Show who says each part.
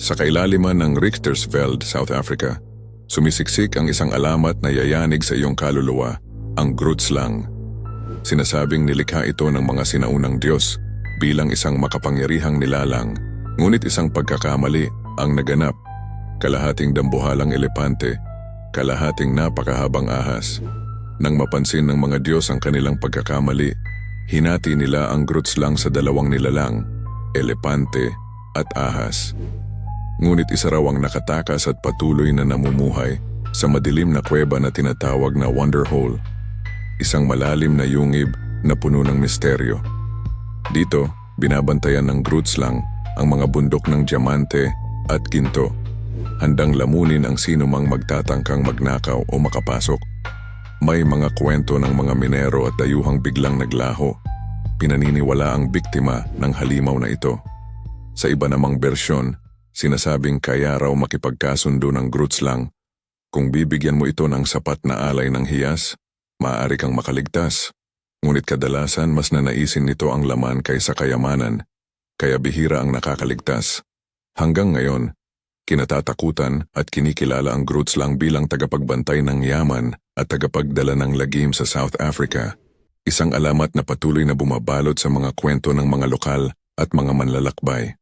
Speaker 1: Sa kailaliman ng Richtersveld, South Africa, sumisiksik ang isang alamat na yayanig sa iyong kaluluwa, ang Grootslang. Sinasabing nilikha ito ng mga sinaunang Diyos bilang isang makapangyarihang nilalang, ngunit isang pagkakamali ang naganap. Kalahating dambuhalang elepante, kalahating napakahabang ahas. Nang mapansin ng mga Diyos ang kanilang pagkakamali, hinati nila ang Grootslang sa dalawang nilalang, elepante at ahas. Ngunit isa raw ang nakatakas at patuloy na namumuhay sa madilim na kuweba na tinatawag na Wonder Hole, isang malalim na yungib na puno ng misteryo. Dito, binabantayan ng Grootslang ang mga bundok ng diamante at ginto, handang lamunin ang sinumang magtatangkang magnakaw o makapasok. May mga kwento ng mga minero at dayuhang biglang naglaho. Pinaniniwala ang biktima ng halimaw na ito. Sa iba namang bersyon, sinasabing kaya raw makipagkasundo ng Grootslang. Kung bibigyan mo ito ng sapat na alay ng hiyas, maaari kang makaligtas. Ngunit kadalasan mas nanaisin nito ang laman kaysa kayamanan, kaya bihira ang nakakaligtas. Hanggang ngayon, kinatatakutan at kinikilala ang Grootslang bilang tagapagbantay ng yaman at tagapagdala ng lagim sa South Africa. Isang alamat na patuloy na bumabalot sa mga kwento ng mga lokal at mga manlalakbay.